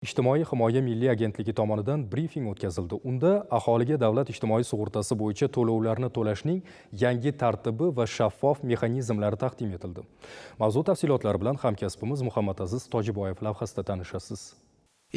Ijtimoiy himoya milliy agentligi tomonidan brifing o'tkazildi. Unda aholiga davlat ijtimoiy sug'urtasi bo'yicha to'lovlarni to'lashning yangi tartibi va shaffof mexanizmlari taqdim etildi. Mavzu tafsilotlari bilan hamkasbimiz Muhammadaziz Tojiboyev lavhasida tanishasiz.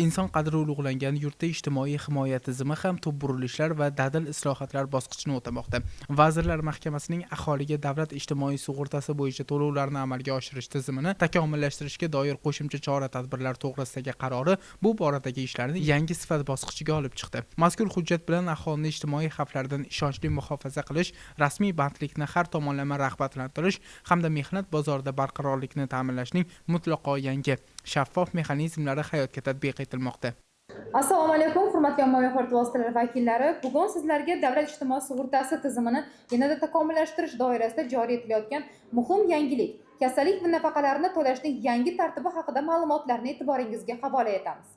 Inson qadri ulug'langan yurtda ijtimoiy himoya tizimi ham tub burilishlar va dadil islohotlar bosqichini o'tamoqda. Vazirlar Mahkamasining aholiga davlat ijtimoiy sug'urtasi bo'yicha to'lovlarni amalga oshirish tizimini takomillashtirishga doir qo'shimcha chora-tadbirlar to'g'risidagi qarori bu boradagi ishlarni yangi sifat bosqichiga olib chiqdi. Mazkur hujjat bilan aholini ijtimoiy xavflardan ishonchli muhofaza qilish, rasmiy bandlikni har tomonlama rag'batlantirish hamda mehnat bozorida barqarorlikni ta'minlashning mutlaqo yangi shaffof mexanizmlari hayotga tatbiq etilmoqda. Assalomu alaykum, hurmatli ommaviy axborot vositalari vakillari. Bugun sizlarga davlat ijtimoiy sug'urtasi tizimini yanada takomillashtirish doirasida joriy etilayotgan muhim yangilik, kasallik va nafaqalarni to'lashning yangi tartibi haqida ma'lumotlarni e'tiboringizga havola etamiz.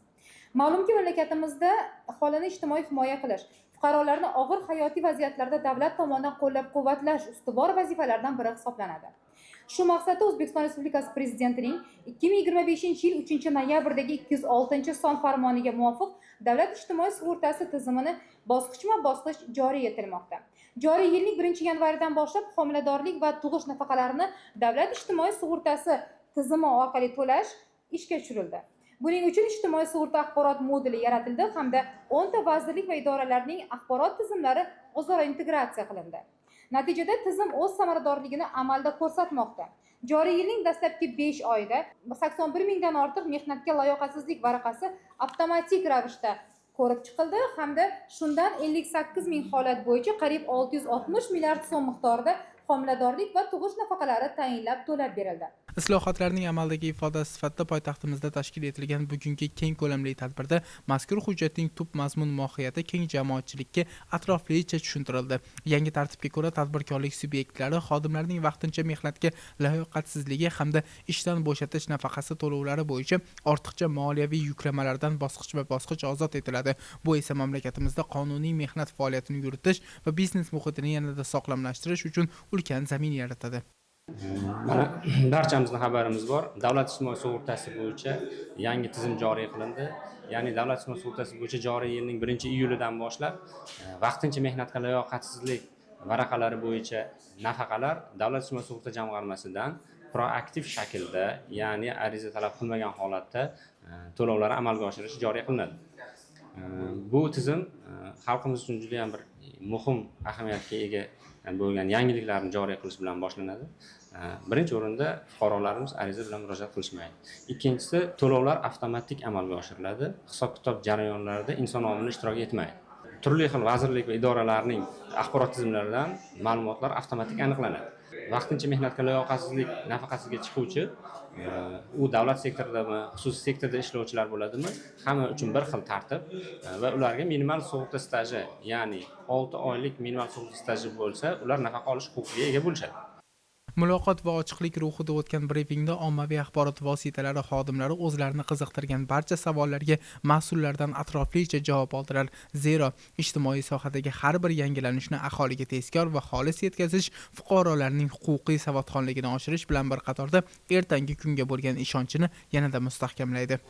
Ma'lumki, mamlakatimizda aholini ijtimoiy himoya qilish, fuqarolarni og'ir hayotiy vaziyatlarda davlat tomonidan qo'llab-quvvatlash ustuvor vazifalardan biri hisoblanadi. Shu maqsadda O'zbekiston Respublikasi Prezidentining 2025-yil 3-noyabrdagi 206-son farmoniga muvofiq davlat ijtimoiy sug'urtasi tizimini bosqichma-bosqich joriy etilmoqda. Joriy yilning 1-yanvaridan boshlab homiladorlik va tug'ish nafaqalarini davlat ijtimoiy sug'urtasi tizimi orqali to'lash ishga tushirildi. Buning uchun ijtimoiy sug'urta axborot moduli yaratildi hamda 10 ta vazirlik va idoralarning axborot tizimlari o'zaro integratsiya qilindi. Natijada tizim o'z samaradorligini amalda ko'rsatmoqda. Joriy yilning dastlabki 5 oyida 81 mingdan ortiq mehnatga layoqatsizlik varaqasi avtomatik ravishda ko'rib chiqildi hamda shundan 58 ming holat bo'yicha qariyb 660 milliard so'm miqdorida homiladorlik va tug'ish nafaqalari tayinlab to'lab berildi. Islohotlarning amaldagi ifodasi sifatida poytaxtimizda tashkil etilgan bugungi keng ko'lamli tadbirda mazkur hujjatning tub mazmun mohiyati keng jamoatchilikka atroflicha tushuntirildi. Yangi tartibga ko'ra tadbirkorlik subyektlari xodimlarning vaqtincha mehnatga layoqatsizligi hamda ishdan bo'shatish nafaqasi to'lovlari bo'yicha ortiqcha moliyaviy yuklamalardan bosqichma-bosqich ozod etiladi. Bu esa mamlakatimizda qonuniy mehnat faoliyatini yuritish va biznes muhitini yanada sog'lomlashtirish uchun ulkan zamin yaratadi. Mana barchamizning xabarimiz bor. Davlat ijtimoiy sug'urtasi bo'yicha yangi tizim joriy qilindi. Ya'ni davlat ijtimoiy sug'urtasi bo'yicha joriy yilning 1-iyulidan boshlab vaqtincha mehnatga layoqatsizlik varaqalari bo'yicha nafaqalar davlat ijtimoiy sug'urta jamg'armasidan proaktiv shaklda, ya'ni ariza talab qilmagan holatda to'lovlar amalga oshirish joriy qilinadi. Bu tizim xalqimiz uchun juda ham bir muhim ahamiyatga ega bo'lgan yangiliklarni joriy qilish bilan boshlanadi. Birinchi o'rinda fuqarolarimiz ariza bilan murojaat qilishmaydi. Ikkinchisi, to'lovlar avtomatik amalga oshiriladi. Hisob-kitob jarayonlarida inson omili ishtirok etmaydi. Turli xil vazirlik va idoralarning axborot tizimlaridan ma'lumotlar avtomatik aniqlanadi. Vaqtincha mehnatga layoqatsizlik nafaqasiga chiquvchi u davlat sektoridami, xususiy sektorda ishlovchilar bo'ladimi, hamma uchun bir xil tartib va ularga minimal sug'urta staji, ya'ni 6 oylik minimal sug'urta staji bo'lsa, ular nafaqa olish huquqiga ega bo'lishadi. Muloqot va ochiqlik ruhida o'tgan brifingda ommaviy axborot vositalari xodimlari o'zlarini qiziqtirgan barcha savollarga mas'ullardan atroflicha javob oldilar. Zero, ijtimoiy sohadagi har bir yangilanishni aholiga tezkor va xolis yetkazish fuqarolarning huquqiy savodxonligini oshirish bilan bir qatorda ertangi kunga bo'lgan ishonchini yanada mustahkamlaydi.